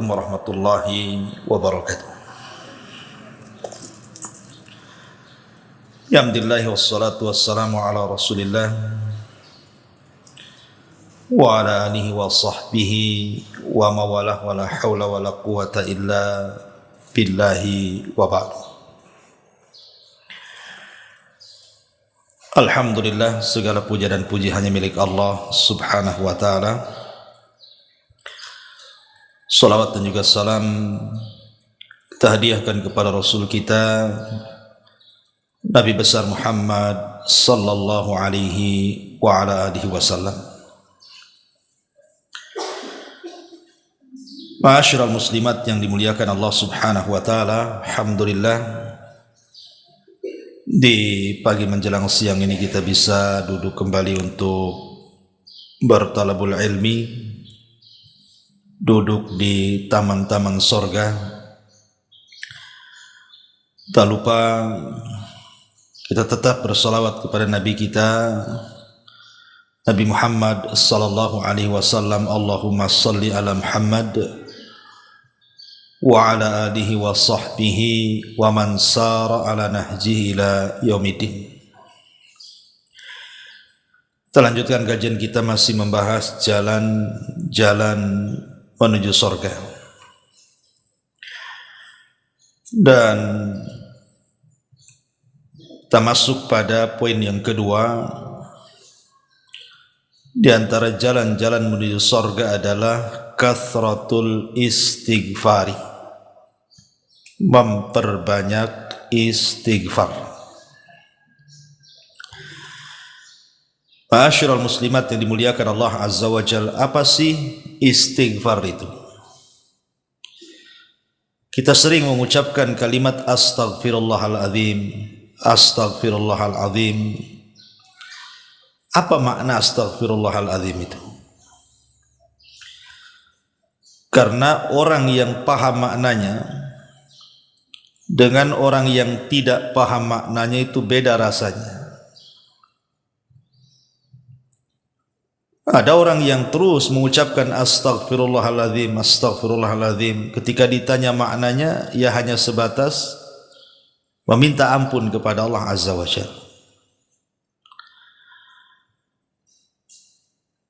Assalamualaikum warahmatullahi wabarakatuh. Alhamdulillah wassalatu wassalamu ala Rasulillah wa ala alihi wa sahbihi wa mawalah wa la hawla wa la quwata illa billahi wa ba'd. Alhamdulillah, segala puja dan puji hanya milik Allah subhanahu wa ta'ala. Salawat dan juga salam kita hadiahkan kepada Rasul kita Nabi besar Muhammad sallallahu alaihi wa ala alihi wasallam. Ma'asyiral muslimat yang dimuliakan Allah subhanahu wa ta'ala, alhamdulillah di pagi menjelang siang ini kita bisa duduk kembali untuk bertalabul ilmi, duduk di taman-taman sorga. Tak lupa kita tetap bersalawat kepada Nabi kita Nabi Muhammad sallallahu alaihi wasallam. Allahumma salli ala Muhammad wa ala alihi wa sahbihi wa man sara ala nahjihi ila yaumiddin. Kita lanjutkan kajian kita masih membahas jalan-jalan menuju surga. Dan kita masuk pada poin yang kedua. Di antara jalan-jalan menuju surga adalah kathratul istighfari, memperbanyak istighfar. Ma'asyiral muslimat yang dimuliakan Allah azza wa jalla, apa sih istighfar itu? Kita sering mengucapkan kalimat astaghfirullahaladzim, astaghfirullahaladzim. Apa makna astaghfirullahaladzim itu? Karena orang yang paham maknanya dengan orang yang tidak paham maknanya itu beda rasanya. Ada orang yang terus mengucapkan astaghfirullahaladzim, astaghfirullahaladzim. Ketika ditanya maknanya, ia hanya sebatas meminta ampun kepada Allah azza wa jalla.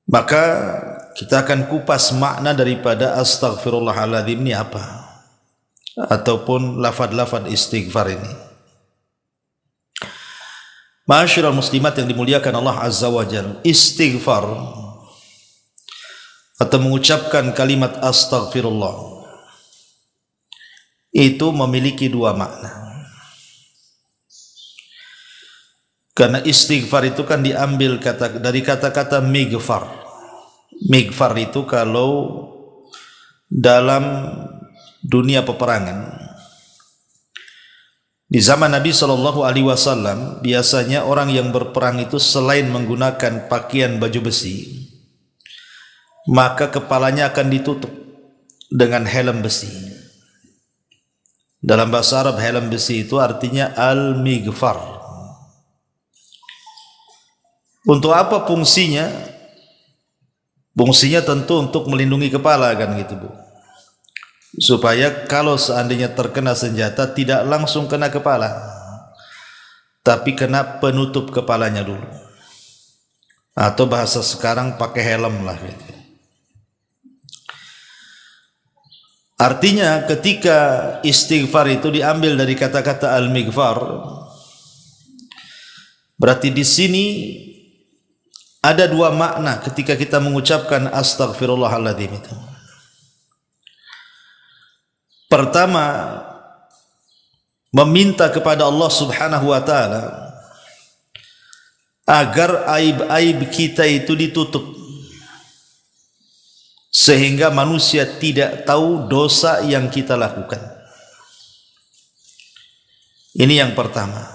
Maka kita akan kupas makna daripada astaghfirullahaladzim ini apa, ataupun lafad-lafad istighfar ini. Ma'asyiral muslimat yang dimuliakan Allah azza wa jalla, istighfar atau mengucapkan kalimat astaghfirullah itu memiliki dua makna. Karena istighfar itu kan diambil dari kata-kata mighfar. Mighfar itu kalau dalam dunia peperangan, di zaman Nabi sallallahu alaihi wasallam, biasanya orang yang berperang itu selain menggunakan pakaian baju besi, maka kepalanya akan ditutup dengan helm besi. Dalam bahasa Arab, helm besi itu artinya al-mighfar. Untuk apa fungsinya? Fungsinya tentu untuk melindungi kepala, kan gitu, Bu. Supaya kalau seandainya terkena senjata tidak langsung kena kepala, tapi kena penutup kepalanya dulu. Atau bahasa sekarang pakai helm lah gitu. Artinya ketika istighfar itu diambil dari kata-kata al-mighfar, berarti di sini ada dua makna ketika kita mengucapkan astaghfirullahaladzim itu. Pertama, meminta kepada Allah subhanahu wa ta'ala agar aib-aib kita itu ditutup, sehingga manusia tidak tahu dosa yang kita lakukan. Ini yang pertama.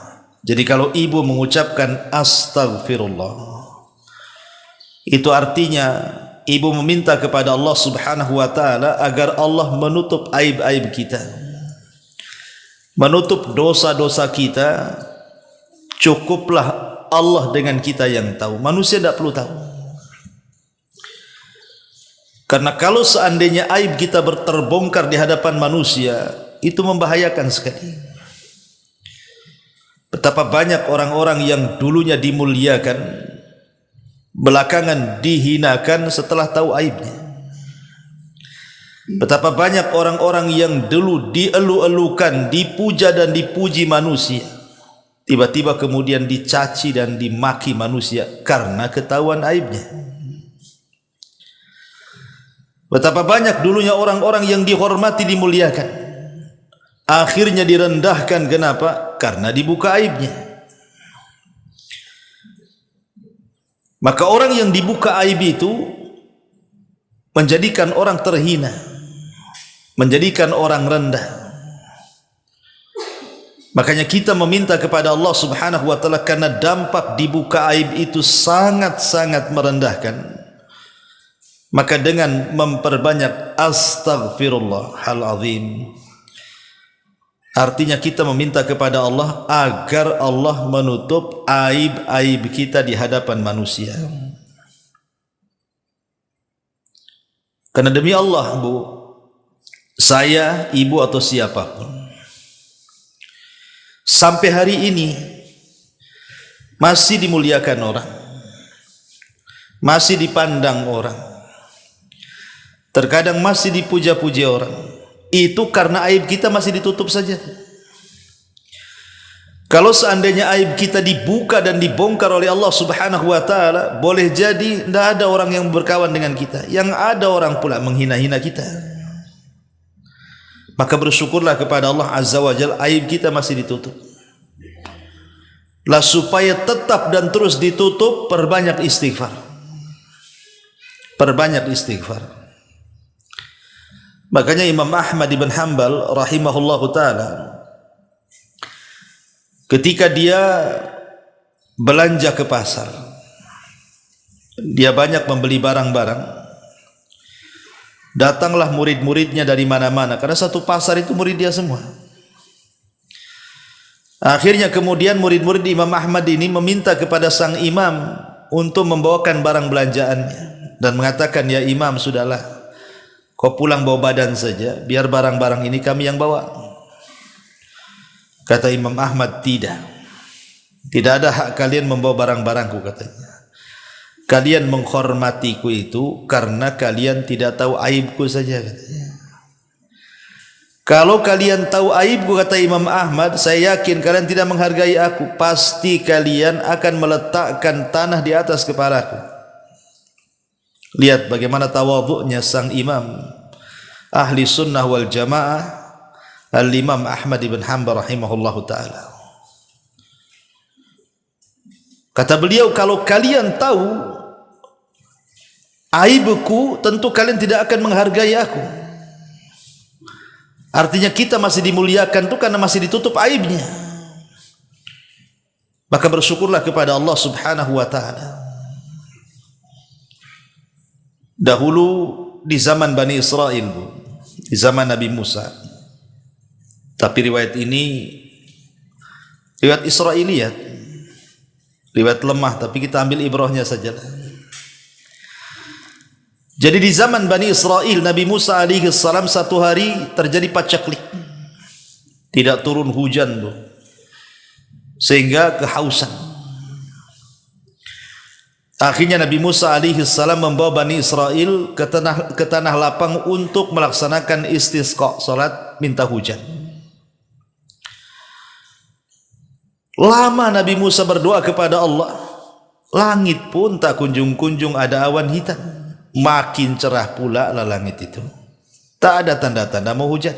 Jadi kalau ibu mengucapkan astaghfirullah, itu artinya ibu meminta kepada Allah subhanahu wa ta'ala agar Allah menutup aib-aib kita, menutup dosa-dosa kita. Cukuplah Allah dengan kita yang tahu, manusia tidak perlu tahu. Karena kalau seandainya aib kita terbongkar di hadapan manusia, itu membahayakan sekali. Betapa banyak orang-orang yang dulunya dimuliakan, belakangan dihinakan setelah tahu aibnya. Betapa banyak orang-orang yang dulu dielu-elukan, dipuja dan dipuji manusia, tiba-tiba kemudian dicaci dan dimaki manusia karena ketahuan aibnya. Betapa banyak dulunya orang-orang yang dihormati, dimuliakan, akhirnya direndahkan. Kenapa? Karena dibuka aibnya. Maka orang yang dibuka aib itu menjadikan orang terhina, menjadikan orang rendah. Makanya kita meminta kepada Allah Subhanahu wa taala, karena dampak dibuka aib itu sangat-sangat merendahkan. Maka dengan memperbanyak astaghfirullahal azim, artinya kita meminta kepada Allah agar Allah menutup aib-aib kita di hadapan manusia. Karena demi Allah, Bu, saya, ibu atau siapapun, sampai hari ini masih dimuliakan orang, masih dipandang orang, terkadang masih dipuja-puji orang. Itu karena aib kita masih ditutup saja. Kalau seandainya aib kita dibuka dan dibongkar oleh Allah Subhanahu wa taala, boleh jadi tidak ada orang yang berkawan dengan kita, yang ada orang pula menghina-hina kita. Maka bersyukurlah kepada Allah Azza wa Jalla, aib kita masih ditutup. Lah supaya tetap dan terus ditutup, perbanyak istighfar. Perbanyak istighfar. Makanya Imam Ahmad ibn Hanbal rahimahullahu taala, ketika dia belanja ke pasar, dia banyak membeli barang-barang, datanglah murid-muridnya dari mana-mana, karena satu pasar itu murid dia semua. Akhirnya kemudian murid-murid Imam Ahmad ini meminta kepada sang imam untuk membawakan barang belanjaannya, dan mengatakan, ya imam, sudahlah, kau pulang bawa badan saja, biar barang-barang ini kami yang bawa. Kata Imam Ahmad, tidak ada hak kalian membawa barang-barangku, katanya. Kalian menghormatiku itu karena kalian tidak tahu aibku saja, katanya. Kalau kalian tahu aibku, kata Imam Ahmad, saya yakin kalian tidak menghargai aku. Pasti kalian akan meletakkan tanah di atas kepalaku. Lihat bagaimana tawadhu'nya sang imam ahli sunnah wal jamaah, Al-Imam Ahmad ibn Hanbal rahimahullahu ta'ala. Kata beliau, kalau kalian tahu aibku, tentu kalian tidak akan menghargai aku. Artinya kita masih dimuliakan itu karena masih ditutup aibnya. Maka bersyukurlah kepada Allah Subhanahu wa ta'ala. Dahulu di zaman Bani Israel, Bu, di zaman Nabi Musa. Tapi riwayat ini riwayat Israiliyat, riwayat lemah, tapi kita ambil ibrahnya saja. Jadi di zaman Bani Israel, Nabi Musa alaihi salam, satu hari terjadi pacaklik, tidak turun hujan, Bu, sehingga kehausan. Akhirnya Nabi Musa alaihi salam membawa Bani Israel ke tanah lapang untuk melaksanakan istisqa, salat minta hujan. Lama Nabi Musa berdoa kepada Allah, langit pun tak kunjung-kunjung ada awan hitam. Makin cerah pula lah langit itu, tak ada tanda-tanda mau hujan.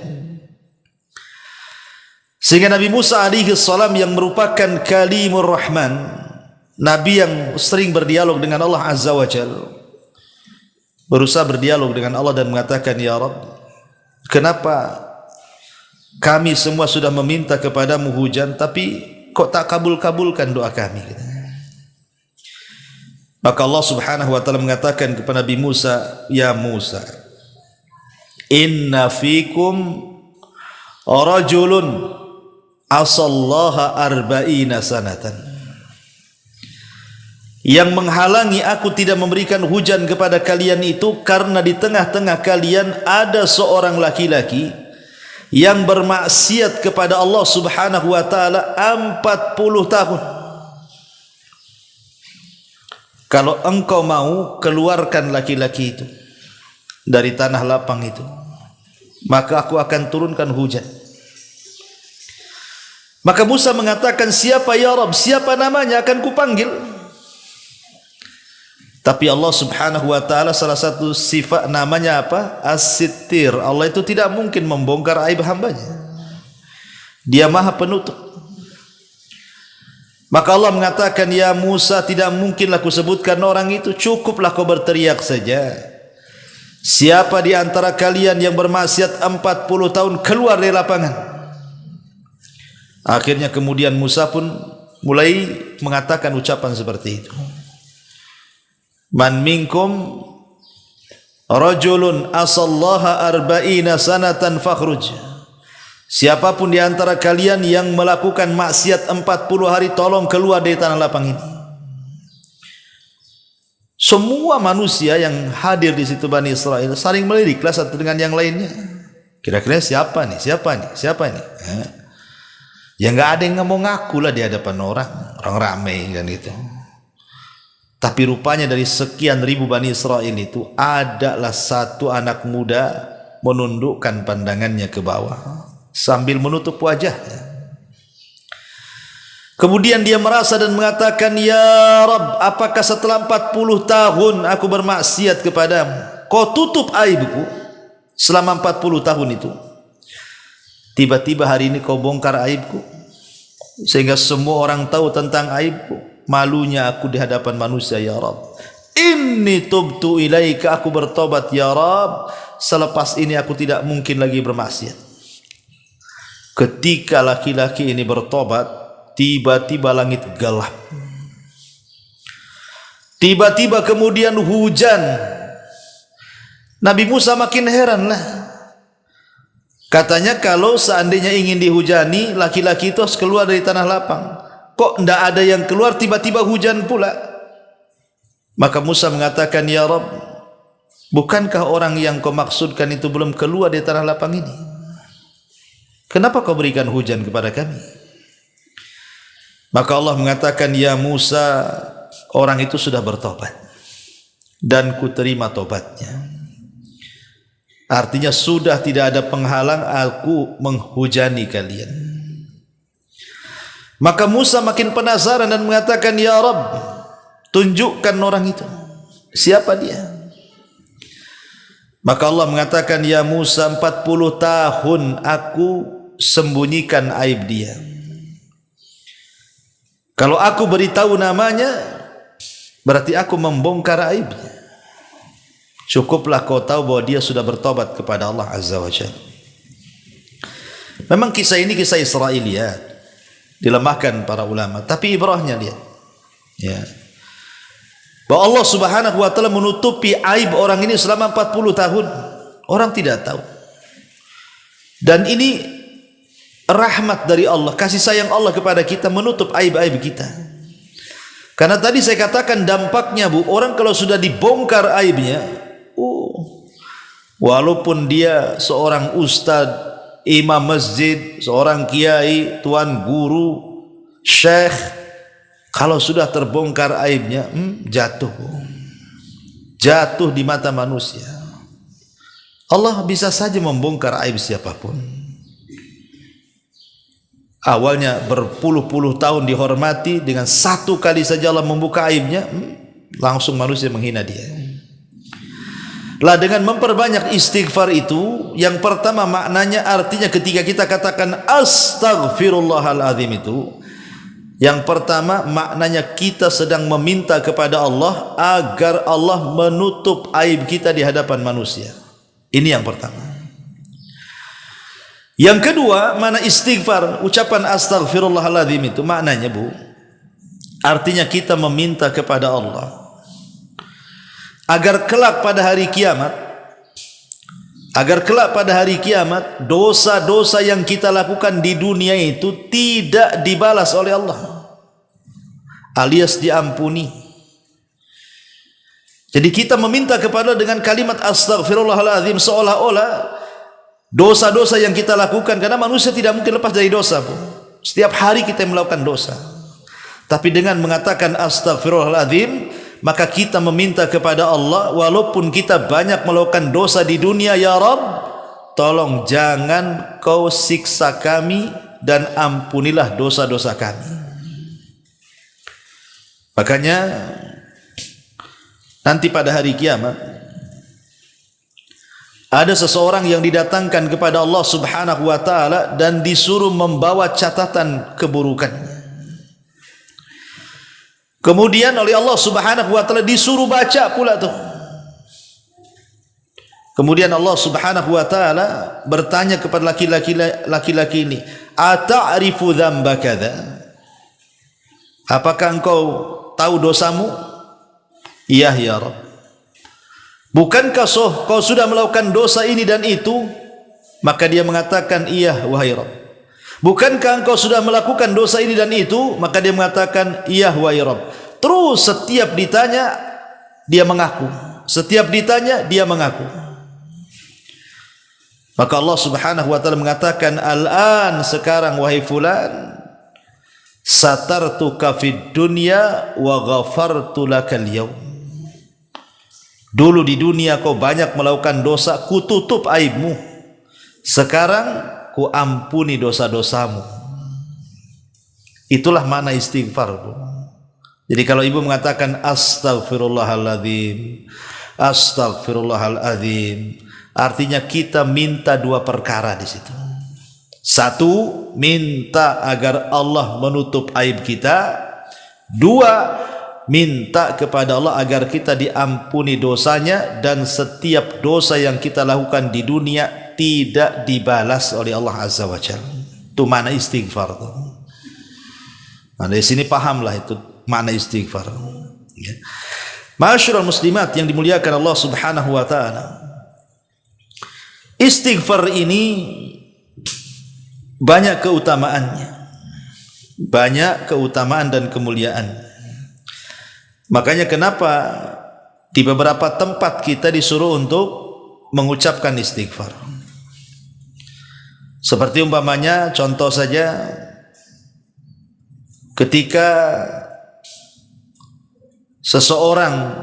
Sehingga Nabi Musa alaihi salam yang merupakan kalimur rahman, Nabi yang sering berdialog dengan Allah Azza wa Jalla, berusaha berdialog dengan Allah dan mengatakan, ya Rabb, kenapa kami semua sudah meminta kepadamu hujan, tapi kok tak kabul-kabulkan doa kami? Maka Allah Subhanahu wa ta'ala mengatakan kepada Nabi Musa, ya Musa, inna fikum rajulun asallaha arba'ina sanatan Yang menghalangi aku tidak memberikan hujan kepada kalian itu karena di tengah-tengah kalian ada seorang laki-laki yang bermaksiat kepada Allah Subhanahu wa taala 40 tahun. Kalau engkau mau keluarkan laki-laki itu dari tanah lapang itu, maka aku akan turunkan hujan. Maka Musa mengatakan, siapa ya Rabb, siapa namanya, akan kupanggil. Tapi Allah Subhanahu wa taala salah satu sifat namanya apa? As-Sittir. Allah itu tidak mungkin membongkar aib hambanya. Dia Maha Penutup. Maka Allah mengatakan, ya Musa, tidak mungkinlah kusebutkan orang itu, cukuplah kau berteriak saja. Siapa di antara kalian yang bermaksiat 40 tahun keluar dari lapangan. Akhirnya kemudian Musa pun mulai mengatakan ucapan seperti itu. Man minkum rajulun asallaha arba'ina sanatan fakhruj. Siapapun di antara kalian yang melakukan maksiat 40 hari, tolong keluar dari tanah lapang ini. Semua manusia yang hadir di situ Bani Israel saling meliriklah satu dengan yang lainnya. Kira-kira siapa nih? Siapa nih? Siapa nih? Ya nggak ada yang ngomong ngaku lah di hadapan orang ramai kan gitu. Tapi rupanya dari sekian ribu Bani Israel itu adalah satu anak muda menundukkan pandangannya ke bawah sambil menutup wajahnya. Kemudian dia merasa dan mengatakan, ya Rabb, apakah setelah 40 tahun aku bermaksiat kepadamu, kau tutup aibku selama 40 tahun itu? Tiba-tiba hari ini kau bongkar aibku sehingga semua orang tahu tentang aibku. Malunya aku di hadapan manusia, ya Rabb. Inni tubtu ilaika, aku bertobat ya Rabb. Selepas ini aku tidak mungkin lagi bermaksiat. Ketika laki-laki ini bertobat, tiba-tiba langit gelap. Tiba-tiba kemudian hujan. Nabi Musa makin heran lah. Katanya kalau seandainya ingin dihujani, laki-laki itu harus keluar dari tanah lapang. Kok tidak ada yang keluar, tiba-tiba hujan pula. Maka Musa mengatakan, ya Rabb, bukankah orang yang kau maksudkan itu belum keluar dari tanah lapang ini? Kenapa kau berikan hujan kepada kami? Maka Allah mengatakan, ya Musa, orang itu sudah bertobat dan kuterima tobatnya. Artinya sudah tidak ada penghalang aku menghujani kalian. Maka Musa makin penasaran dan mengatakan, ya Rabb, tunjukkan orang itu, siapa dia? Maka Allah mengatakan, ya Musa, 40 tahun aku sembunyikan aib dia. Kalau aku beritahu namanya, berarti aku membongkar aibnya. Cukuplah kau tahu bahwa dia sudah bertobat kepada Allah Azza wa Jalla. Memang kisah ini kisah Israiliyat, dilemahkan para ulama, tapi ibrahnya lihat, ya, bahwa Allah Subhanahu wa taala menutupi aib orang ini selama 40 tahun. Orang tidak tahu. Dan ini rahmat dari Allah, kasih sayang Allah kepada kita, menutup aib-aib kita. Karena tadi saya katakan dampaknya, Bu, orang kalau sudah dibongkar aibnya, walaupun dia seorang ustadz, imam masjid, seorang kiai, tuan guru, syekh, kalau sudah terbongkar aibnya, jatuh, jatuh di mata manusia. Allah bisa saja membongkar aib siapapun. Awalnya berpuluh-puluh tahun dihormati, dengan satu kali saja Allah membuka aibnya, langsung manusia menghina dia. Lah dengan memperbanyak istighfar itu, yang pertama maknanya, artinya ketika kita katakan astaghfirullahaladzim itu, yang pertama maknanya kita sedang meminta kepada Allah agar Allah menutup aib kita di hadapan manusia. Ini yang pertama. Yang kedua, mana istighfar, ucapan astaghfirullahaladzim itu maknanya, Bu, artinya kita meminta kepada Allah agar kelak pada hari kiamat, dosa-dosa yang kita lakukan di dunia itu tidak dibalas oleh Allah, alias diampuni. Jadi kita meminta kepada dengan kalimat astaghfirullahaladzim, seolah-olah dosa-dosa yang kita lakukan, karena manusia tidak mungkin lepas dari dosa, Bu. Setiap hari kita melakukan dosa. Tapi dengan mengatakan astaghfirullahaladzim, maka kita meminta kepada Allah, walaupun kita banyak melakukan dosa di dunia, ya Rabb, tolong jangan kau siksa kami dan ampunilah dosa-dosa kami. Makanya nanti pada hari kiamat ada seseorang yang didatangkan kepada Allah Subhanahu wa taala dan disuruh membawa catatan keburukannya. Kemudian oleh Allah Subhanahu wa taala disuruh baca pula tuh. Kemudian Allah Subhanahu wa taala bertanya kepada laki-laki ini, "Ata'rifu dzamba kadza?" Apakah engkau tahu dosamu? Iya ya Rabb. Bukankah kau sudah melakukan dosa ini dan itu? Maka dia mengatakan, iya wahai Rabb. Bukankah engkau sudah melakukan dosa ini dan itu? Maka dia mengatakan, iya wahai Rabb. Terus setiap ditanya dia mengaku. Setiap ditanya dia mengaku. Maka Allah Subhanahu wa taala mengatakan, al-an, sekarang wahai fulan, satartuka fid dunya wa ghafartu lakal yaum. Dulu di dunia kau banyak melakukan dosa, ku tutup aibmu. Sekarang ku ampuni dosa-dosamu. Itulah makna istighfar, Bu. Jadi kalau ibu mengatakan astaghfirullahaladzim, astaghfirullahaladzim, artinya kita minta dua perkara di situ. Satu, minta agar Allah menutup aib kita. Dua, minta kepada Allah agar kita diampuni dosanya, dan setiap dosa yang kita lakukan di dunia tidak dibalas oleh Allah Azza wa Jalla. Itu makna istighfar. Nah, di sini pahamlah itu makna istighfar. Ya. Ma'asyiral muslimat yang dimuliakan Allah Subhanahu wa taala. Istighfar ini banyak keutamaannya. Banyak keutamaan dan kemuliaan. Makanya kenapa di beberapa tempat kita disuruh untuk mengucapkan istighfar. Seperti umpamanya, contoh saja, ketika seseorang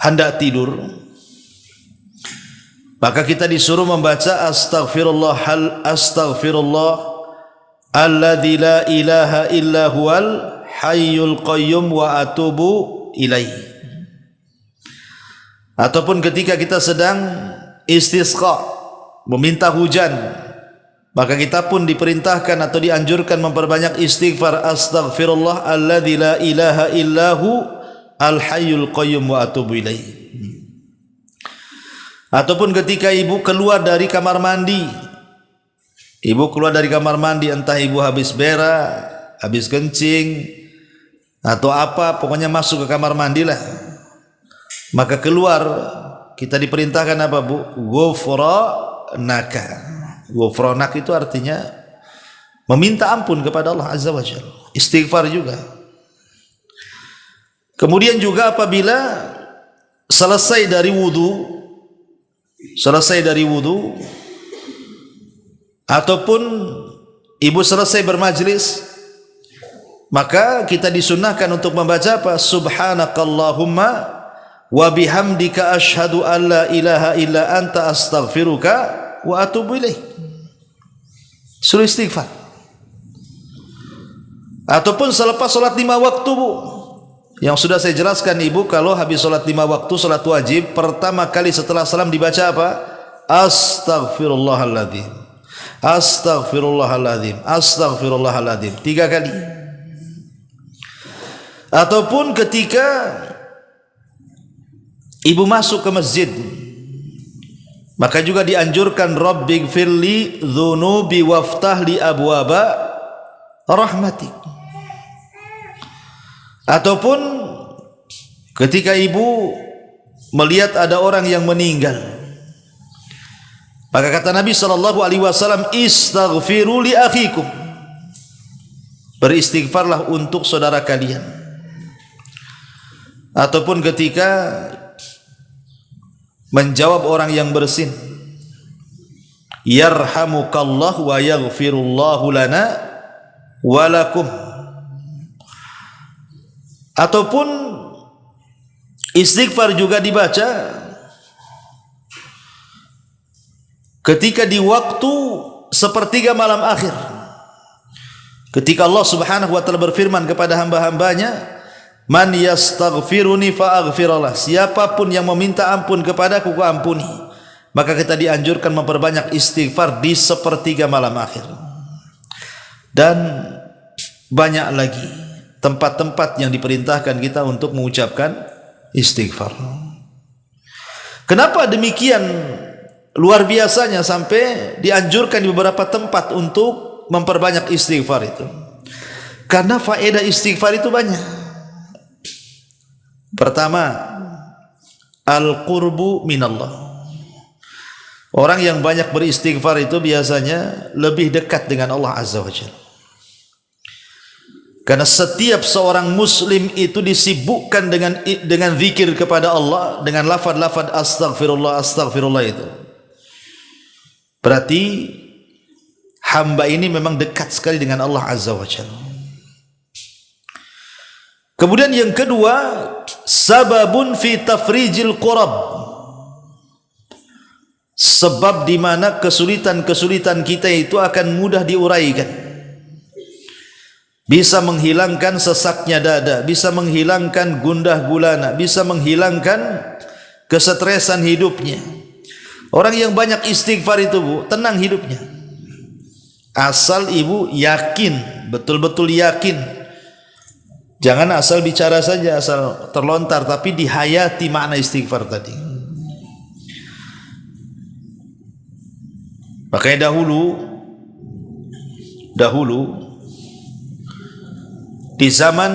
hendak tidur, maka kita disuruh membaca astaghfirullah alladzi la ilaha illa huwal hayyul qayyum wa atubu ilaih. Ataupun ketika kita sedang istisqa, meminta hujan, maka kita pun diperintahkan atau dianjurkan memperbanyak istighfar, astaghfirullah alladzi la ilaha illahu al hayyul qayyum wa atubu ilaih. Ataupun ketika ibu keluar dari kamar mandi, entah ibu habis berak, habis kencing, atau apa, pokoknya masuk ke kamar mandi lah, maka keluar, kita diperintahkan apa, Bu? Ghufranaka. Ghufranak itu artinya meminta ampun kepada Allah Azza wa Jalla. Istighfar juga. Kemudian juga apabila selesai dari wudu ataupun ibu selesai bermajlis, maka kita disunnahkan untuk membaca apa? Subhanakallahumma wa bihamdika asyhadu an la ilaha illa anta astaghfiruka wa atubu ilaih. Suruh istighfar. Ataupun selepas salat 5 waktu, Bu. Yang sudah saya jelaskan ibu, kalau habis salat 5 waktu, salat wajib, pertama kali setelah salam dibaca apa? Astaghfirullahaladzim, astaghfirullahaladzim, astaghfirullahaladzim, 3 kali. Ataupun ketika ibu masuk ke masjid, maka juga dianjurkan Rabbighfirli dzunubi waftahli abwaba rahmatik. Ataupun ketika ibu melihat ada orang yang meninggal, maka kata Nabi SAW, istaghfiru li akhikum, beristighfarlah untuk saudara kalian. ataupun ketika menjawab orang yang bersin, yarhamukallah wa yaghfirullahu lana wa lakum, ataupun istighfar juga dibaca ketika di waktu sepertiga malam akhir, ketika Allah Subhanahu wa taala berfirman kepada hamba-hambanya, man yastaghfiruni fa'aghfirullah, siapapun yang meminta ampun kepadaku ku ampuni. Maka kita dianjurkan memperbanyak istighfar di sepertiga malam akhir. Dan banyak lagi tempat-tempat yang diperintahkan kita untuk mengucapkan istighfar. Kenapa demikian luar biasanya sampai dianjurkan di beberapa tempat untuk memperbanyak istighfar itu? Karena faedah istighfar itu banyak. Pertama, al-qurbu minallah. Orang yang banyak beristighfar itu biasanya lebih dekat dengan Allah Azza wa Jalla. Karena setiap seorang muslim itu disibukkan dengan zikir kepada Allah, dengan lafaz-lafaz astaghfirullah, astaghfirullah itu. Berarti hamba ini memang dekat sekali dengan Allah Azza wa Jalla. Kemudian yang kedua, sababun fi tafrijil qurab. Sebab di mana kesulitan-kesulitan kita itu akan mudah diuraikan. Bisa menghilangkan sesaknya dada, bisa menghilangkan gundah gulana, bisa menghilangkan kesetresan hidupnya. Orang yang banyak istighfar itu, Bu, tenang hidupnya. Asal ibu yakin, betul-betul yakin. Jangan asal bicara saja, asal terlontar, tapi dihayati makna istighfar tadi. Makanya dahulu di zaman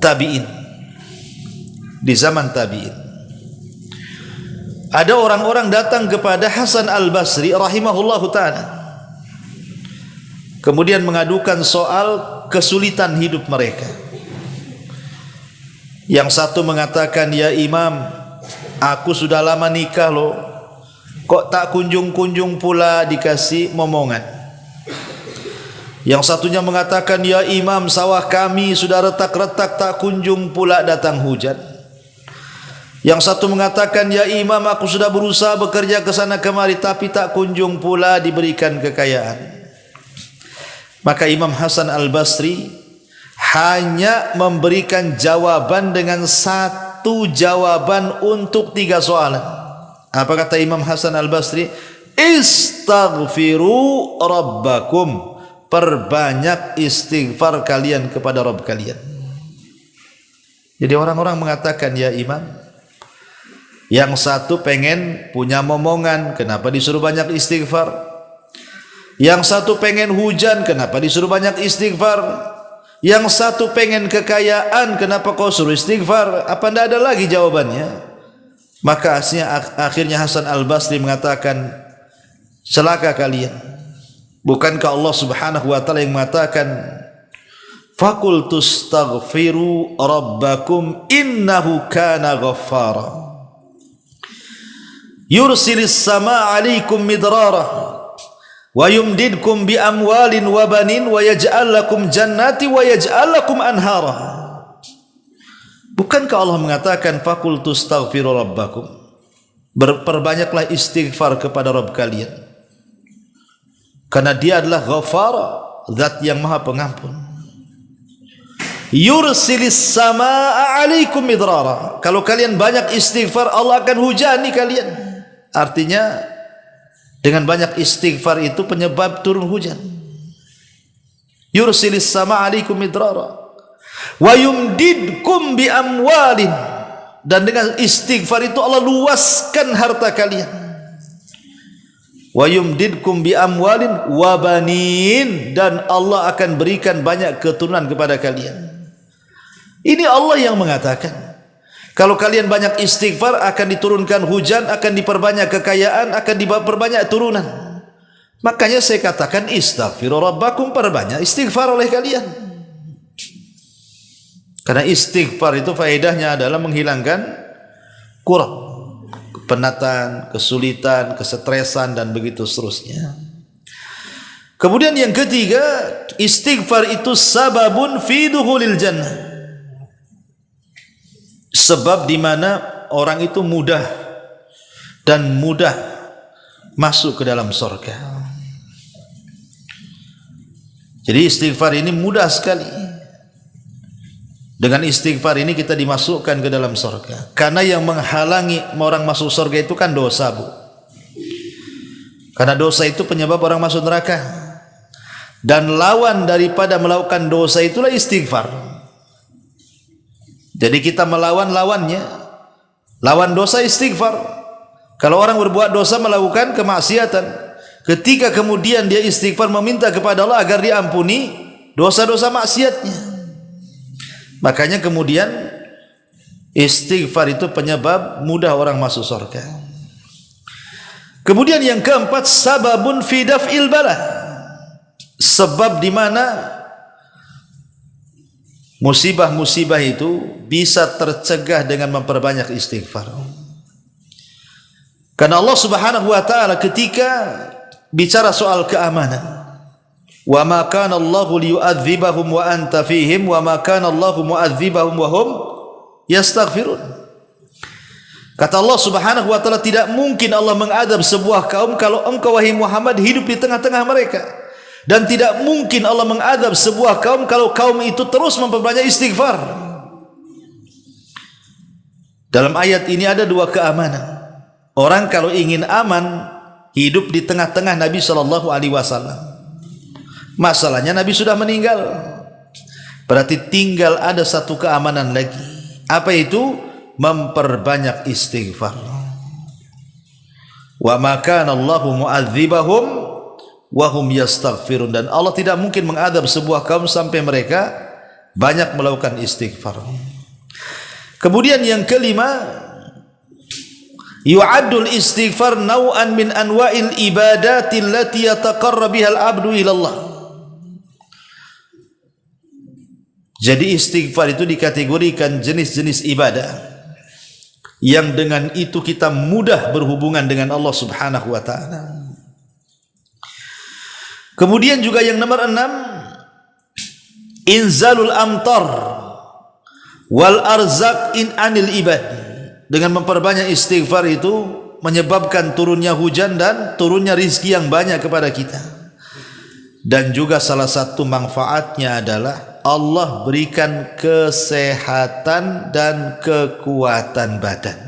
tabi'in, ada orang-orang datang kepada Hasan Al-Basri rahimahullahu ta'ala, kemudian mengadukan soal kesulitan hidup mereka. Yang satu mengatakan, ya Imam, aku sudah lama nikah loh, kok tak kunjung-kunjung pula dikasih momongan. Yang satunya mengatakan, ya Imam, sawah kami sudah retak-retak, tak kunjung pula datang hujan. Yang satu mengatakan, ya Imam, aku sudah berusaha bekerja ke sana kemari, tapi tak kunjung pula diberikan kekayaan. Maka Imam Hasan Al-Basri hanya memberikan jawaban dengan satu jawaban untuk 3 soalan. Apa kata Imam Hasan Al-Basri? Istaghfiru rabbakum. Perbanyak istighfar kalian kepada Rabb kalian. Jadi orang-orang mengatakan, ya Imam, yang satu pengen punya momongan, kenapa disuruh banyak istighfar? Yang satu pengen hujan, kenapa disuruh banyak istighfar? Yang satu pengen kekayaan, kenapa kau suruh istighfar? Apa tidak ada lagi jawabannya? Maka akhirnya Hasan Al-Basri mengatakan, celaka kalian. Bukankah Allah Subhanahu wa taala yang mengatakan, faqultu astaghfiru rabbakum innahu kana ghaffara yursilis samaa 'alaikum midrara wa yumdidkum bi amwalin wa banin wa yaj'al lakum jannati wa yaj'al lakum anhara. Bukankah Allah mengatakan, faqultu astaghfiru rabbakum, perbanyaklah istighfar kepada Rabb kalian, karena Dia adalah Ghaffar, Zat yang Maha Pengampun. Yursilis samaa 'alaikum midrara. Kalau kalian banyak istighfar, Allah akan hujani kalian. Artinya dengan banyak istighfar itu penyebab turun hujan. Yursilis samaa 'alaikum midrara wa yumdidkum bi amwalin, dan dengan istighfar itu Allah luaskan harta kalian. Wa yumdidkum bi amwalin wa banin, dan Allah akan berikan banyak keturunan kepada kalian. Ini Allah yang mengatakan, kalau kalian banyak istighfar akan diturunkan hujan, akan diperbanyak kekayaan, akan diperbanyak turunan. Makanya saya katakan, istaghfiru rabbakum, perbanyak istighfar oleh kalian. Karena istighfar itu faedahnya adalah menghilangkan kurab, kepenatan, kesulitan, kesetresan dan begitu seterusnya. Kemudian yang ketiga, istighfar itu sababun fi dukhulil jannah. Sebab di mana orang itu mudah masuk ke dalam surga. Jadi istighfar ini mudah sekali. Dengan istighfar ini kita dimasukkan ke dalam surga. Karena yang menghalangi orang masuk surga itu kan dosa, Bu. Karena dosa itu penyebab orang masuk neraka. Dan lawan daripada melakukan dosa itulah istighfar. Jadi kita melawan lawannya. Lawan dosa istighfar. Kalau orang berbuat dosa melakukan kemaksiatan, ketika kemudian dia istighfar meminta kepada Allah agar diampuni dosa-dosa maksiatnya, makanya kemudian istighfar itu penyebab mudah orang masuk surga. Kemudian yang keempat, sababun fi daf'il bala. Sebab di mana musibah-musibah itu bisa tercegah dengan memperbanyak istighfar. Karena Allah Subhanahu wa taala ketika bicara soal keamanan, wa ma kana Allahu liyu'adzibahum wa anta fihim wa ma kana Allahu mu'adzibahum wa hum yastaghfirun. Kata Allah Subhanahu wa taala, tidak mungkin Allah mengadab sebuah kaum kalau engkau wahai Muhammad hidup di tengah-tengah mereka, dan tidak mungkin Allah mengadab sebuah kaum kalau kaum itu terus memperbanyak istighfar. Dalam ayat ini ada dua keamanan. Orang kalau ingin aman hidup di tengah-tengah Nabi sallallahu alaihi wasallam. Masalahnya Nabi sudah meninggal. Berarti tinggal ada satu keamanan lagi. Apa itu? Memperbanyak istighfar. Wa ma kana Allahu mu'adzibahum wa hum yastaghfirun. Dan Allah tidak mungkin mengadab sebuah kaum sampai mereka banyak melakukan istighfar. Kemudian yang kelima, yu'addul istighfar naw'an min anwa'il ibadati allati yataqarrabu bihal 'abdu ila Allah. Jadi istighfar itu dikategorikan jenis-jenis ibadah yang dengan itu kita mudah berhubungan dengan Allah Subhanahu wa taala. Kemudian juga yang nomor 6, inzalul amtar wal arzaq in anil ibad. Dengan memperbanyak istighfar itu menyebabkan turunnya hujan dan turunnya rizki yang banyak kepada kita. Dan juga salah satu manfaatnya adalah Allah berikan kesehatan dan kekuatan badan.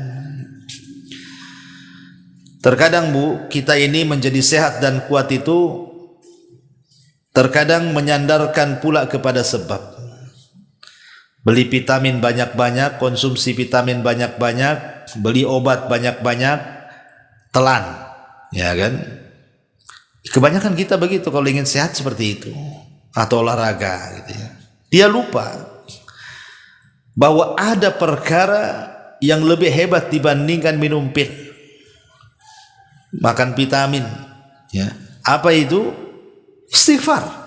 Terkadang Bu, kita ini menjadi sehat dan kuat itu terkadang menyandarkan pula kepada sebab. Beli vitamin banyak-banyak, konsumsi vitamin banyak-banyak, beli obat banyak-banyak, telan, ya kan? Kebanyakan kita begitu kalau ingin sehat seperti itu, atau olahraga gitu ya. Dia lupa bahwa ada perkara yang lebih hebat dibandingkan minum pil, makan vitamin, ya. Apa itu? Istighfar.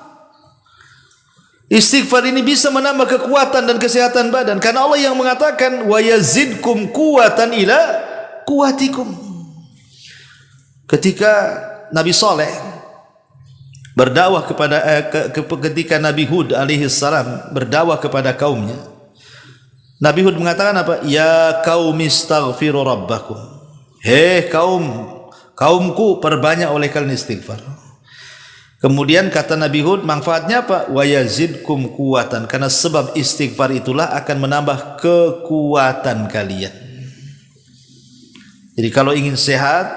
Istighfar ini bisa menambah kekuatan dan kesehatan badan, karena Allah yang mengatakan wa yazidkum quwatan ila quwatikum. Ketika Nabi Saleh berdakwah kepada ketika Nabi Hud alaihi salam berdakwah kepada kaumnya, Nabi Hud mengatakan apa? Ya qaumi astaghfiru rabbakum. Hei kaumku, perbanyak oleh kalian istighfar. Kemudian kata Nabi Hud, manfaatnya apa? Wa yazidkum quwatan, karena sebab istighfar itulah akan menambah kekuatan kalian. Jadi kalau ingin sehat,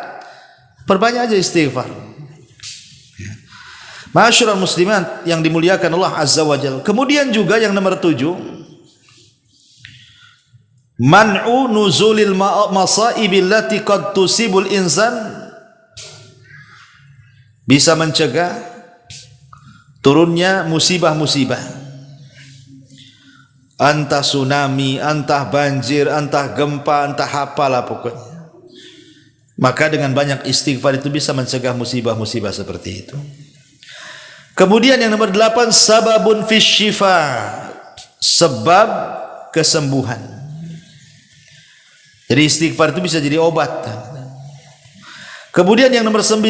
perbanyak aja istighfar. Ma'asyiral muslimat yang dimuliakan Allah Azza wa Jalla. Kemudian juga yang nomor 7, man'u nuzulil masaibil lati qad tusibul insan, bisa mencegah turunnya musibah-musibah, entah tsunami, entah banjir, entah gempa, entah apalah pokoknya. Maka dengan banyak istighfar itu bisa mencegah musibah-musibah seperti itu. Kemudian yang nomor 8, sababun fis syifa, sebab kesembuhan. Jadi istighfar itu bisa jadi obat. Kemudian yang nomor 9,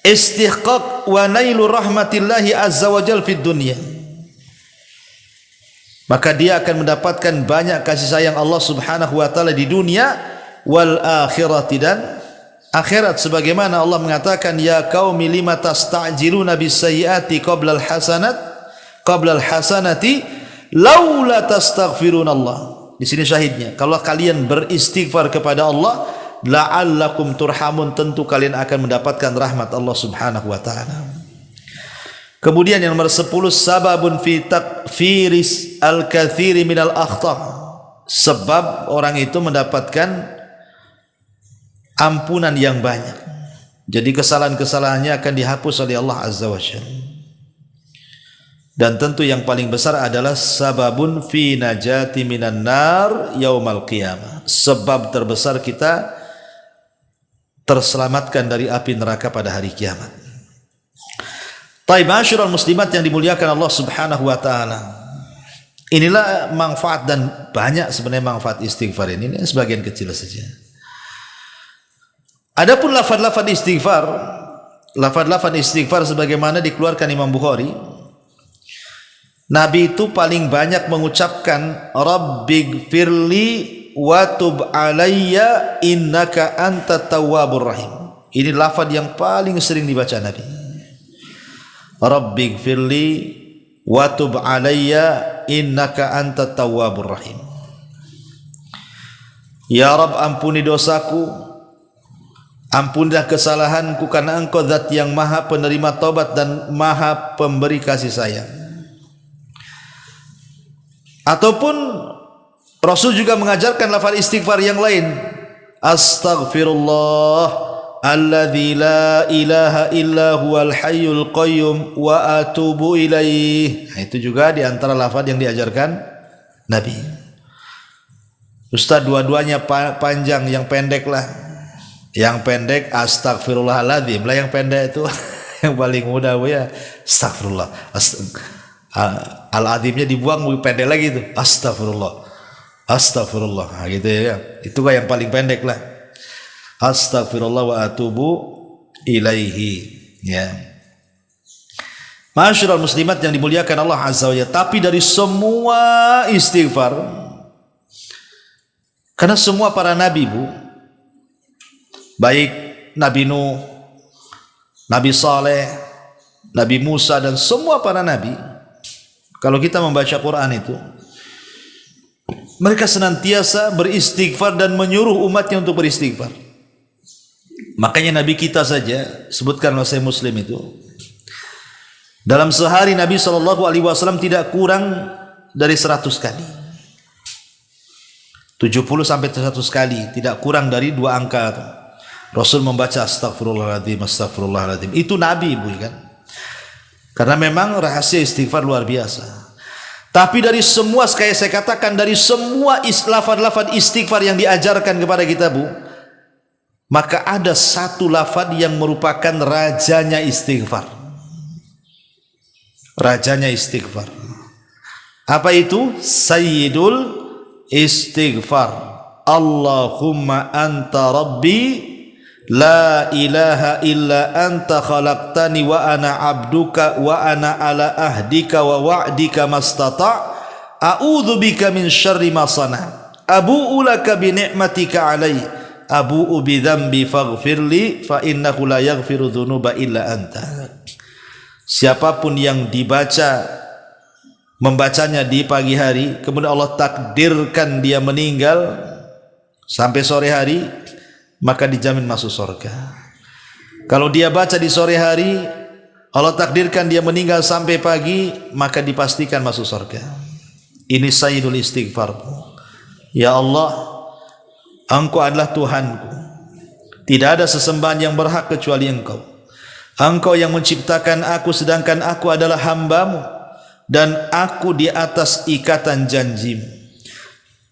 istihqaq wa nailu rahmatillahi azza wa jal fid dunya. Maka dia akan mendapatkan banyak kasih sayang Allah Subhanahu wa taala di dunia wal akhirati, dan akhirat, sebagaimana Allah mengatakan, ya qaumi lima tasta'jiluna bis sayyiati qabla al hasanati laula tastaghfirunallah. Di sini syahidnya, kalau kalian beristighfar kepada Allah, la'allakum turhamun, tentu kalian akan mendapatkan rahmat Allah Subhanahu wa taala. Kemudian yang nomor 10, sababun fi takfiris al-katsiri minal akhta'. Sebab orang itu mendapatkan ampunan yang banyak. Jadi kesalahan-kesalahannya akan dihapus oleh Allah Azza wa Jalla. Dan tentu yang paling besar adalah sababun fi najati minan nar yaumal qiyamah. Sebab terbesar kita terselamatkan dari api neraka pada hari kiamat. Taib ma'asyiral muslimat yang dimuliakan Allah Subhanahu wa taala. Inilah manfaat, dan banyak sebenarnya manfaat istighfar ini sebagian kecil saja. Adapun lafaz-lafaz istighfar sebagaimana dikeluarkan Imam Bukhari, Nabi itu paling banyak mengucapkan Rabbighfirli wa tub alayya innaka antat tawwabur rahim. Ini lafaz yang paling sering dibaca Nabi. Rabbighfirli wa tub alayya innaka antat tawwabur rahim. Ya Rabb, ampuni dosaku, ampunilah kesalahanku, karena Engkau zat yang maha penerima taubat dan maha pemberi kasih sayang. Ataupun Rasul juga mengajarkan lafaz istighfar yang lain, astaghfirullah alladzi la ilaha illa huwal hayyul qayyum wa atubu ilaih. Nah, itu juga di antara lafaz yang diajarkan Nabi. Ustaz, dua-duanya panjang, yang pendek lah. Yang pendek astaghfirullahaladzim lah, yang pendek itu yang paling mudah ya. Astagfirullah. Al-azimnya dibuang, pendek lagi itu. Astagfirullah. Astagfirullah. Nah, gitu ya. Itu kan yang paling pendek lah. Astagfirullah wa atubu ilaihi. Ya. Ma'asyiral muslimat yang dimuliakan Allah Azza wa Jalla. Tapi dari semua istighfar, karena semua para nabi, Bu, baik Nabi Nuh, Nabi Saleh, Nabi Musa, dan semua para nabi, kalau kita membaca Quran itu, mereka senantiasa beristighfar dan menyuruh umatnya untuk beristighfar. Makanya Nabi kita saja, sebutkan oleh Muslim itu, dalam sehari Nabi SAW tidak kurang dari 100 kali, 70 sampai 100 kali, tidak kurang dari 2 angka. Rasul membaca astagfirullahaladzim, astagfirullahaladzim. Itu Nabi, Bu, kan? Karena memang rahasia istighfar luar biasa. Tapi dari semua, kayak saya katakan, dari semua lafaz-lafaz istighfar yang diajarkan kepada kita, Bu, maka ada satu lafaz yang merupakan rajanya istighfar. Rajanya istighfar. Apa itu? Sayyidul istighfar. Allahumma anta rabbi la ilaha illa anta khalaqtani wa ana abduka wa ana ala ahdika wa wa'dika mastata' a'udzu bika min syarri ma sana' abu'u laka bi ni'matika 'alayya abu'u bi dzambi faghfirli fa innahu la yaghfiru dzunuba illa anta. Siapapun yang membacanya di pagi hari, kemudian Allah takdirkan dia meninggal sampai sore hari, maka dijamin masuk surga. Kalau dia baca di sore hari, Allah takdirkan dia meninggal sampai pagi, maka dipastikan masuk surga. Ini sayyidul istighfar. Ya Allah, Engkau adalah Tuhanku, tidak ada sesembahan yang berhak kecuali Engkau. Engkau yang menciptakan aku, sedangkan aku adalah hamba-Mu, dan aku di atas ikatan janji-Mu,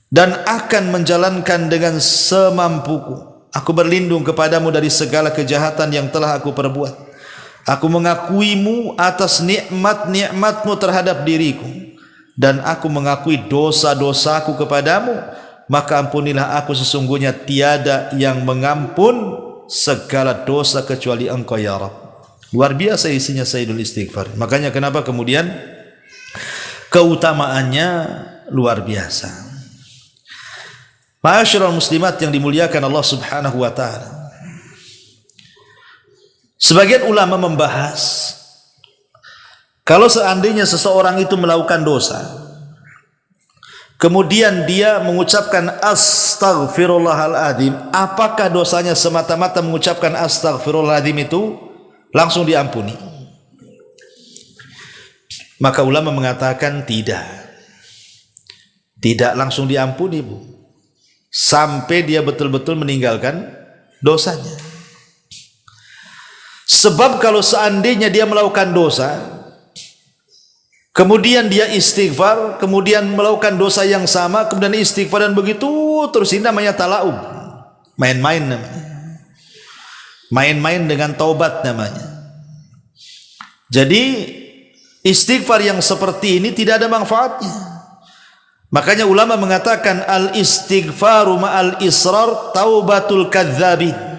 dan akan menjalankan dengan semampuku. Aku berlindung kepadamu dari segala kejahatan yang telah aku perbuat. Aku mengakuimu atas nikmat-nikmatmu terhadap diriku. dan aku mengakui dosa-dosaku kepadamu, maka ampunilah aku, sesungguhnya tiada yang mengampun segala dosa kecuali Engkau ya Rabb. Luar biasa isinya Sayyidul Istighfar. Makanya kenapa kemudian keutamaannya luar biasa. Ma'asyiral muslimat yang dimuliakan Allah Subhanahu wa taala. Sebagian ulama membahas, kalau seandainya seseorang itu melakukan dosa, kemudian dia mengucapkan astaghfirullahaladzim, apakah dosanya semata-mata mengucapkan astaghfirullahaladzim itu langsung diampuni? Maka ulama mengatakan tidak langsung diampuni, Bu, sampai dia betul-betul meninggalkan dosanya. Sebab kalau seandainya dia melakukan dosa, kemudian dia istighfar, kemudian melakukan dosa yang sama, kemudian istighfar, dan begitu terus, ini namanya talaub, main-main namanya, main-main dengan taubat namanya. Jadi istighfar yang seperti ini tidak ada manfaatnya. Makanya ulama mengatakan al istighfaru ma'al israr taubatul kadzdzabin.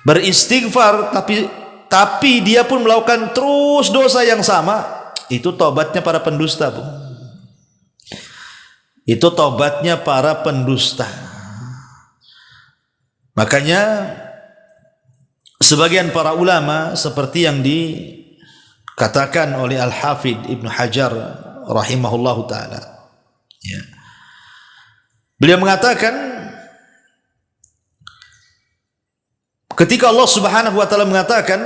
Beristighfar tapi dia pun melakukan terus dosa yang sama, itu tobatnya para pendusta, Bu. Itu tobatnya para pendusta. Makanya sebagian para ulama seperti yang dikatakan oleh Al-Hafidh Ibnu Hajar rahimahullahu taala, ya, beliau mengatakan ketika Allah Subhanahu wa taala mengatakan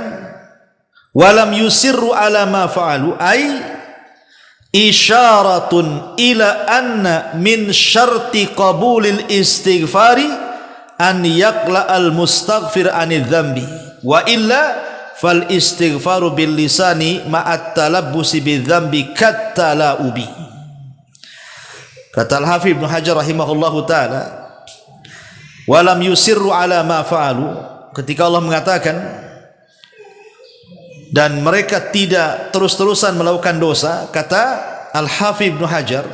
walam yusirru ala ma fa'alu, ay isyaratun ila anna min syarti qabulil istighfari an yaqla al mustaghfir anidz dzambi wa illa fal istighfaru bil lisani ma'at talabbusi bidz dzambi kat talaubi. Kata Al-Hafidh Ibnu Hajar rahimahullahu taala, walam yusirru ala ma fa'alu, ketika Allah mengatakan dan mereka tidak terus-terusan melakukan dosa, kata Al-Hafidh Ibnu Hajar,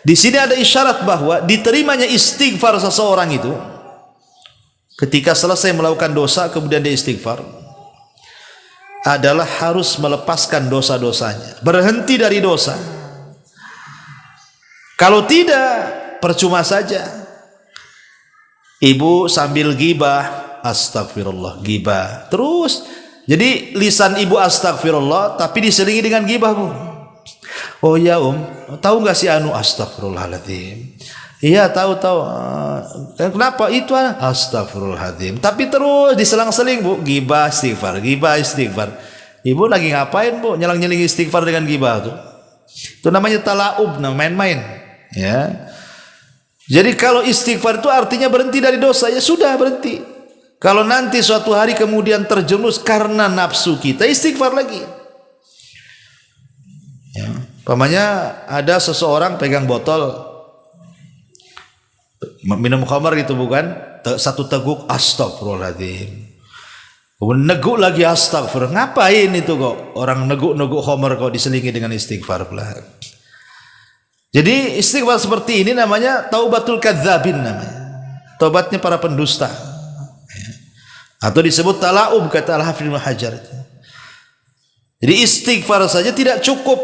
di sini ada isyarat bahwa diterimanya istighfar seseorang itu ketika selesai melakukan dosa kemudian dia istighfar adalah harus melepaskan dosa-dosanya, berhenti dari dosa. Kalau tidak, percuma saja. Ibu sambil gibah, astagfirullah, gibah terus, jadi lisan ibu astagfirullah tapi diselingi dengan gibah, Bu. Oh ya tahu nggak si anu, astagfirullahaladzim, iya tahu. Kenapa itu? Astagfirullahaladzim, tapi terus diselang-seling, Bu, gibah istighfar, gibah istighfar. Ibu lagi ngapain, Bu? Nyelang-nyeling istighfar dengan gibah tuh. Itu namanya talaub, main-main, ya. Jadi kalau istighfar itu artinya berhenti dari dosa, ya sudah berhenti. Kalau nanti suatu hari kemudian terjerumus karena nafsu kita, istighfar lagi. Ya, umpamanya ada seseorang pegang botol minum khamar gitu, bukan? Satu teguk, astagfirullahaladzim. Kemudian neguk lagi, astagfirullah. Ngapain itu kok? Orang neguk-neguk khamar kok diselingi dengan istighfar pula. Jadi istighfar seperti ini namanya taubatul kadzdzabin namanya. Taubatnya para pendusta. Atau disebut talaub, kata Al-Hafidh Ibnu Hajar. Jadi istighfar saja tidak cukup.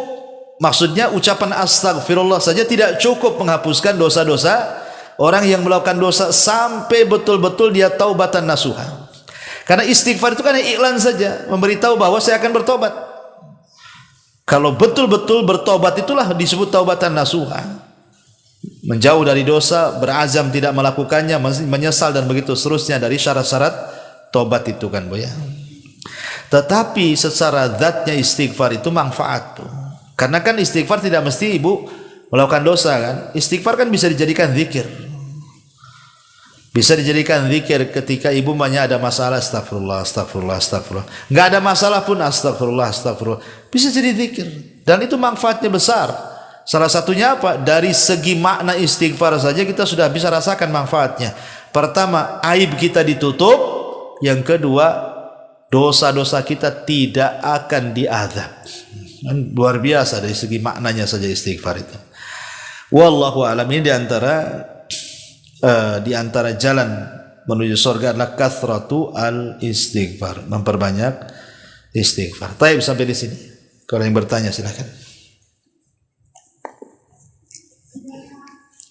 Maksudnya ucapan astagfirullah saja tidak cukup menghapuskan dosa-dosa orang yang melakukan dosa sampai betul-betul dia taubatan nasuha. Karena istighfar itu kan iklan saja, memberitahu bahwa saya akan bertobat. Kalau betul-betul bertobat itulah disebut taubatan nasuha. Menjauh dari dosa, berazam tidak melakukannya, menyesal dan begitu seterusnya dari syarat-syarat tobat itu kan, Bu, ya. Tetapi secara zatnya istighfar itu manfaat, tuh. Karena kan istighfar tidak mesti ibu melakukan dosa kan. Istighfar kan bisa dijadikan zikir. Bisa dijadikan zikir ketika ibu banyak ada masalah, astagfirullah, astagfirullah, astagfirullah. Enggak ada masalah pun astagfirullah, astagfirullah. Bisa jadi zikir dan itu manfaatnya besar. Salah satunya apa? Dari segi makna istighfar saja kita sudah bisa rasakan manfaatnya. Pertama, aib kita ditutup. Yang kedua, dosa-dosa kita tidak akan diazab. Luar biasa dari segi maknanya saja istighfar itu. Wallahu a'lam. Ini di antara jalan menuju surga adalah kathratu al istighfar, memperbanyak istighfar. Baik, sampai di sini. Kalau yang bertanya silakan.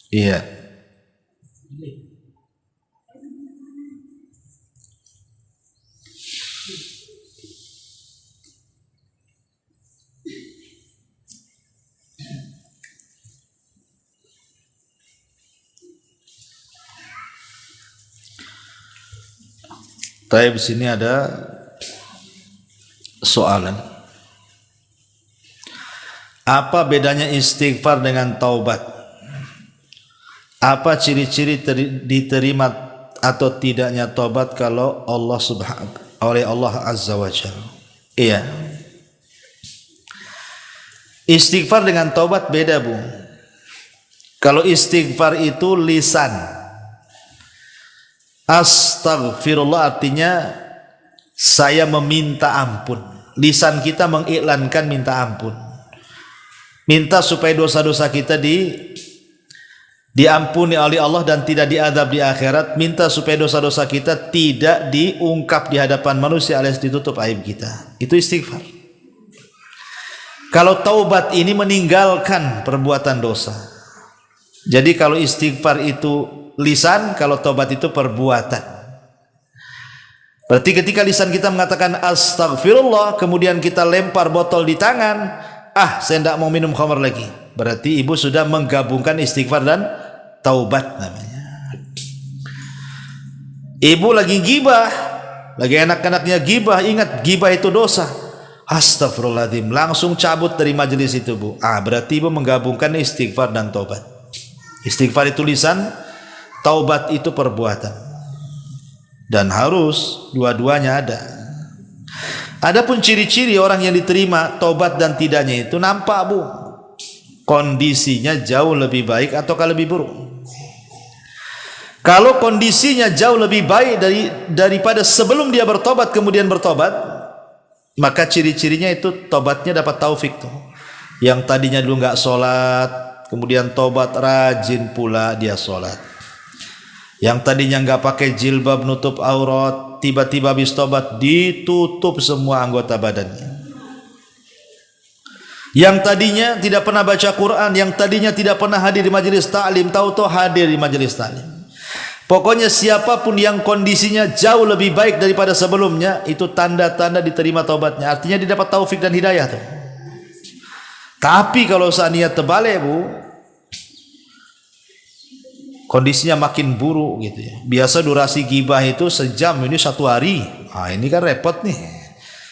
Iya. Tapi di sini ada soalan. Apa bedanya istighfar dengan taubat? Apa ciri-ciri diterima atau tidaknya taubat kalau oleh Allah Azza wa Jalla? Iya. Istighfar dengan taubat beda, Bu. Kalau istighfar itu lisan. Astaghfirullah artinya saya meminta ampun. Lisan kita mengiklankan minta ampun. Minta supaya dosa-dosa kita diampuni oleh Allah dan tidak diadab di akhirat. Minta supaya dosa-dosa kita tidak diungkap di hadapan manusia alias ditutup aib kita. Itu istighfar. Kalau taubat ini meninggalkan perbuatan dosa. Jadi kalau istighfar itu lisan, kalau taubat itu perbuatan. Berarti ketika lisan kita mengatakan astagfirullah, kemudian kita lempar botol di tangan, saya tidak mau minum khamar lagi. Berarti ibu sudah menggabungkan istighfar dan taubat namanya. Ibu lagi gibah, lagi enak-enaknya gibah, ingat gibah itu dosa. Astagfirullahaladzim, langsung cabut dari majelis itu, Bu. Berarti ibu menggabungkan istighfar dan taubat. Istighfar itu lisan, taubat itu perbuatan, dan harus dua-duanya ada. Adapun ciri-ciri orang yang diterima taubat dan tidaknya itu nampak, Bu. Kondisinya jauh lebih baik ataukah lebih buruk? Kalau kondisinya jauh lebih baik daripada sebelum dia bertobat kemudian bertobat, maka ciri-cirinya itu tobatnya dapat taufik tuh. Yang tadinya dulu nggak sholat, kemudian tobat, rajin pula dia sholat. Yang tadinya nggak pakai jilbab nutup aurat, tiba-tiba habis tobat ditutup semua anggota badannya. Yang tadinya tidak pernah baca Quran, yang tadinya tidak pernah hadir di majelis taklim, tahu-tahu hadir di majelis taklim. Pokoknya siapapun yang kondisinya jauh lebih baik daripada sebelumnya, itu tanda-tanda diterima taubatnya. Artinya dia dapat taufik dan hidayah tuh. Tapi kalau seandainya terbalik, Bu, kondisinya makin buruk gitu ya. Biasa durasi gibah itu sejam, ini 1 hari. Ini kan repot nih.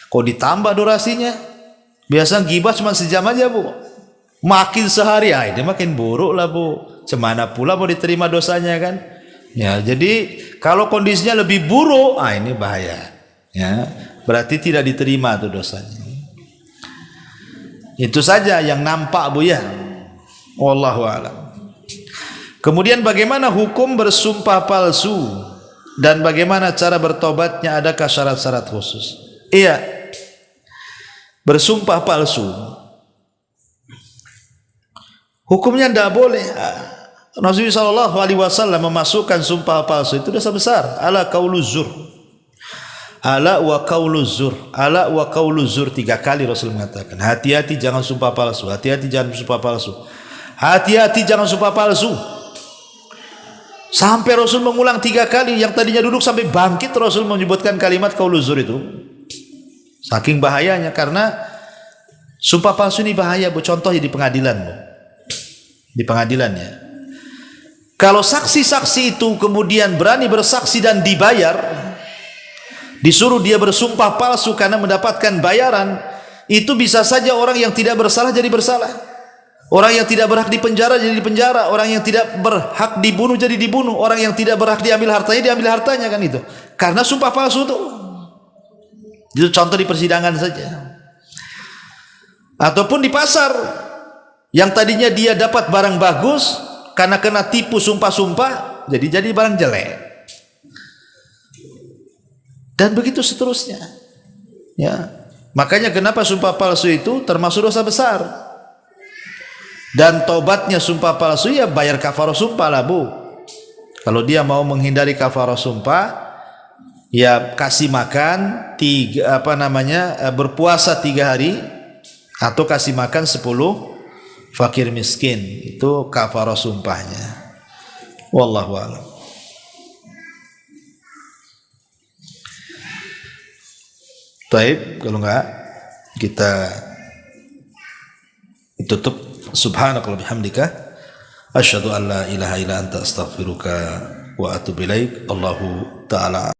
Kok ditambah durasinya? Biasa gibah cuma sejam aja, Bu. Makin sehari, ini makin buruk lah, Bu. Cemana pula mau diterima dosanya kan? Ya, jadi kalau kondisinya lebih buruk, ini bahaya. Ya, berarti tidak diterima tuh dosanya. Itu saja yang nampak, Bu ya. Wallahu a'lam. Kemudian bagaimana hukum bersumpah palsu dan bagaimana cara bertobatnya, adakah syarat-syarat khusus? Iya, bersumpah palsu hukumnya tidak boleh. Rasulullah SAW memasukkan sumpah palsu itu dosa besar. Ala qauluz zur, ala wa qauluz zur, ala wa qauluz zur. 3 kali Rasul mengatakan, hati-hati jangan sumpah palsu, hati-hati jangan sumpah palsu, hati-hati jangan sumpah palsu. Sampai Rasul mengulang 3 kali, yang tadinya duduk sampai bangkit Rasul menyebutkan kalimat qauluz zur itu. Saking bahayanya, karena sumpah palsu ini bahaya, Bu. Contohnya di pengadilan, Bu. Di pengadilan ya. Kalau saksi-saksi itu kemudian berani bersaksi dan dibayar, disuruh dia bersumpah palsu karena mendapatkan bayaran, itu bisa saja orang yang tidak bersalah jadi bersalah. Orang yang tidak berhak dipenjara jadi dipenjara, orang yang tidak berhak dibunuh jadi dibunuh, orang yang tidak berhak diambil hartanya diambil hartanya, kan itu. Karena sumpah palsu itu. Itu contoh di persidangan saja. Ataupun di pasar, yang tadinya dia dapat barang bagus, karena kena tipu sumpah-sumpah, jadi barang jelek. Dan begitu seterusnya. Ya. Makanya kenapa sumpah palsu itu termasuk dosa besar. Dan tobatnya sumpah palsu ya bayar kafarah sumpah lah bu. Kalau dia mau menghindari kafarah sumpah, ya kasih makan berpuasa 3 hari atau kasih makan 10 fakir miskin. Itu kafarah sumpahnya. Wallahu a'lam. Taib, kalau enggak kita tutup. Subhanakallahumma bihamdika asyhadu an la ilaha illa anta astaghfiruka wa atubu ilaik. Allahu ta'ala